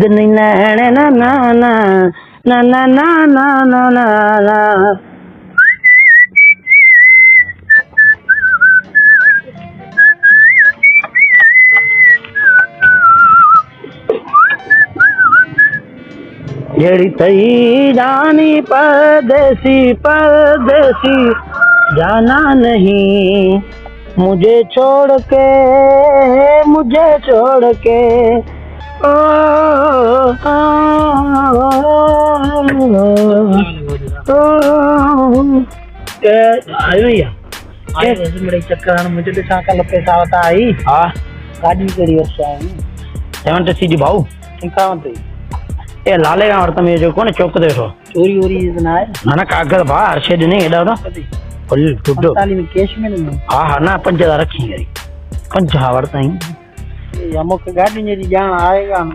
बुधनी नैण ना ना ना ना ना ना ना ना ना ना। जेड़ी तई जानी परदेसी परदेसी जाना नहीं मुझे छोड़ के ओ बड़े चक्कर मुझे तो छा कल पैसा होता आई। हाँ गाड़ी कड़ी वर्ष आई 70 सीजी भाऊ इंकावंत ए लाले का वर्तम ये जो कोने चौक देखो चोरी वोरी ना है ना कागज भा हर्षद नहीं एडा ना फुल टुटो ताली में कैश में नहीं हाँ हाँ ना 5000 रखी गई 5000 वर्ता ही अमुक गाड़ी मेरी जान आएगा ना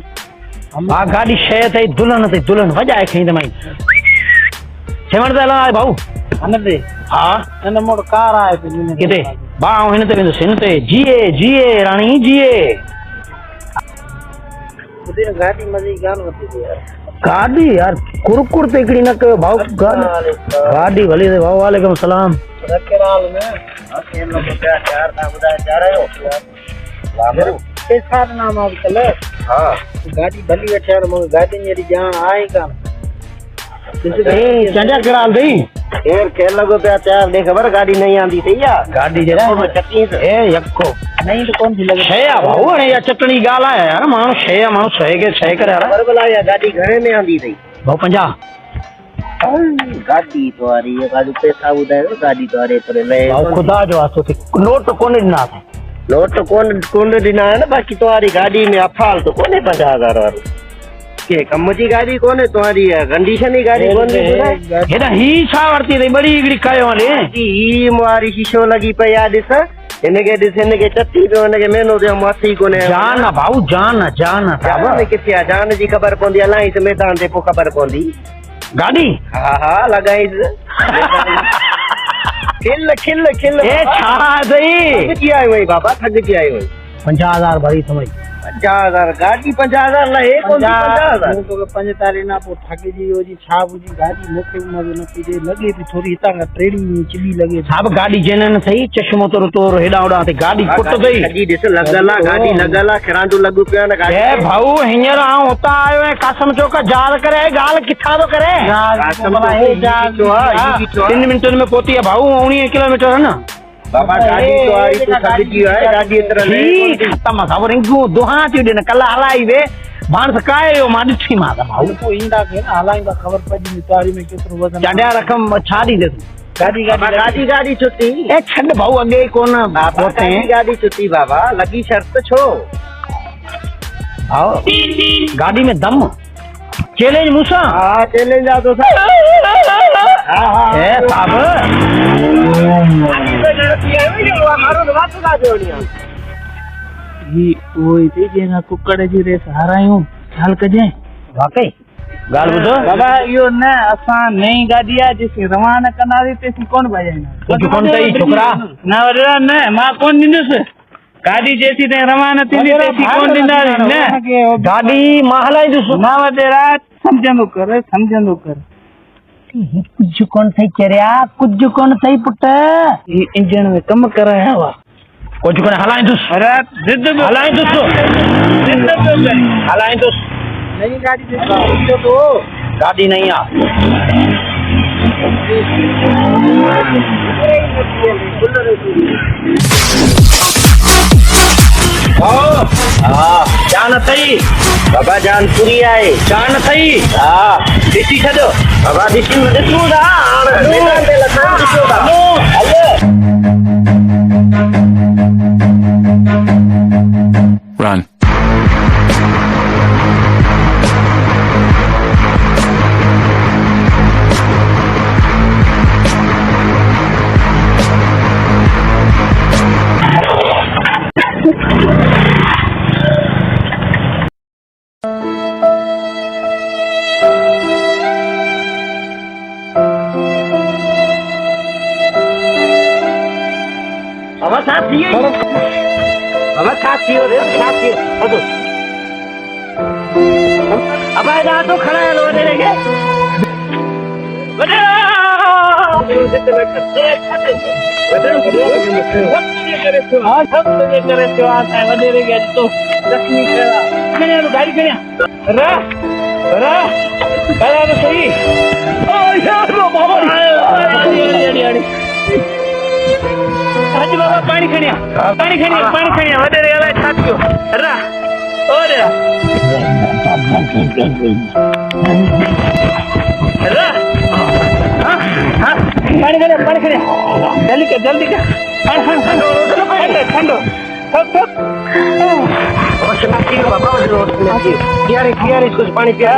हम आ गाड़ी शे थई दुल्हन वजाए खई तमाई सेवन दला भाऊ अनदे हाँ नन मोड़ कार आए पे किते बा हिन ते वेंदो सिन ते जिए रानी जिए उधर गाड़ी मजे गान होती थी यार गाड़ी यार कुरकुर ते इकड़ी न कयो भाऊ गाड़ी भली से भाऊ वालेकुम सलाम रखेराल में अकेले लोग क्या चार ना बुधाए जा रहे हो यार पैसा नाम आप चले हां गाड़ी भली बैठे और मगर गाड़ी मेरी जान आएगा ए चंजा कराल दई यार के लगो पे चार दे खबर गाड़ी नहीं आंदी थी या गाड़ी जरा चटनी ए यक्को नहीं तो कौन सी लगे छया भाऊ ने या चटनी गाला है यार मानो छया मानो छय के छय करे यार बरबला या गाड़ी घरे में आंदी थी भाऊ 50 गाड़ी तो आ रही है गाड़ी पैसा उधार गाड़ी तो आ रही तो ले भाऊ खुदा जो आसो थी नोट तो कोने दिना थे नोट तो कौन दिना है ना बाकी तुम्हारी गाड़ी में अफाल तो कोने 50,000 वाली के कम जी गाड़ी कोने तुम्हारी कंडीशन ही गाड़ी कोन हेदा ही छा वर्ती रे बड़ी इगड़ी कायो वाले ही मारी शीशो लगी पे याद इस इनके चट्टी पे उनके मेनू दे माथी कोने जान भाऊ जान किथे जान जी खबर पोंदी अलाई तो मैदान ते पो खबर पोंदी गाड़ी हां लगाई खिल ए छा दई थक आई वही बाबा थक जी आई वही 50,000 भरी समझ 50,000 गाड़ी 50,000 ला है कौन 50,000 तो 45 ना पो ठाके जी ओ जी छा बुजी गाड़ी मोके मजे न पीजे लगे भी थोड़ी हिता का ट्रेडिंग चिली लगे सब गाड़ी जेनन सही चश्मो तोर हेडा ओडा ते गाड़ी कुट गई गाड़ी दिस लगला गाड़ी लगला खरांडू लगू पे ना गाड़ी ए भाऊ हियर आ होता आयो है कासम चौक जार करे गाल किथा तो करे कासम तो 3 मिनटन में पहुंची है भाऊ 19 किलोमीटर है ना बाबा गाड़ी तो आ रही तो सब जी है गाड़ी इतना नहीं खत्म खबर इंगो दोहा ती दिन कला हलाई वे मानस कायो मा दिठी मा भाऊ को इंदा के ना हलाई बा खबर पड़ी तारी में केतरो वजन चढ़या रकम छाड़ी दे गाड़ी छुट्टी ए छड भाऊ अगे कोन होते हैं गाड़ी छुट्टी बाबा लगी शर्त छो आओ गाड़ी में दम चैलेंज मूसा हां चैलेंज आ तो ए साहब जेना कुकड़ जी रेस हारायूं ख्याल कजे वाकई गाल बुधो बाबा यो न असा नई गाड़ी आ जिसे रवाना कनारी तेसी कौन बजाइना कुछ कोन तई छोकरा ना वडरा न मा कौन दिनस गाड़ी जैसी ते रवाना थींदी तेसी कौन दिंदारी न गाड़ी महलाई दुस ना वडरा समझंदो कर कुछ कोन थई चरिया कुछ कोन थई पुट इंजन में कम कराया हुआ कुछ कोन हलाई दुस अरे जिद हलाई दुस हलाई दुस नई गाड़ी दे तो गाड़ी नहीं आ जान थई बाबा जान पूरी आए जान थई हां दिसी छडो बाबा दिसू दा मैदान पे लगा दिसू दा हले Run. बाबा खासियो रे खासियो अब आया तो खड़ा है लो दे के गाड़ी सही हाजी बाबा पानी खणिया वधे गला छातियो रा और रा हां पानी खणिया जल्दी कर ठंडो सब बस बाकी बाबा रोड में कियारे कुछ पानी पिया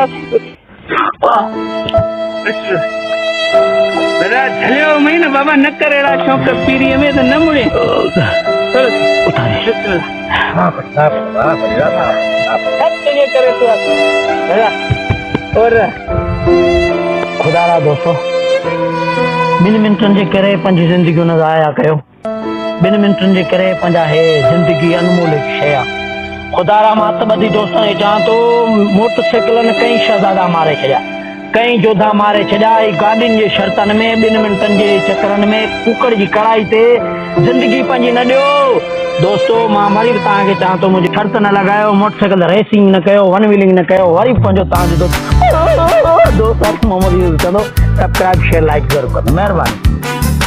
झलियो महीना बाबा न करेड़ा शौक पीरी में तो न मुड़े और खुदारा दोस्तों 2 मिनटन जे करे पंहिंजी ज़िंदगी न ज़ाया कयो 2 मिनटन जे करे पंहिंजा हे ज़िंदगी अनमोल शइ आहे खुदारा मां त ॿधी दोस्तनि खे चवां थो मोटरसाइकिल कई शहज़ादा मारे छॾिया कई जोधा मारे छॾिया गाॾियुनि जे शर्तनि में 2 मिनटनि जे चकरनि में कुकर जी कढ़ाई ते ज़िंदगी पंहिंजी न ॾियो दोस्तो मां वरी बि तव्हांखे चवां थो मुंहिंजी शर्त न लॻायो मोटरसाइकिल रेसिंग न कयो वन व्हीलिंग न कयो वरी पंहिंजो तव्हांजो दोस्त मोहम्मद यूज़ कंदो सब्सक्राइब शेयर लाइक ज़रूरु कंदो महिरबानी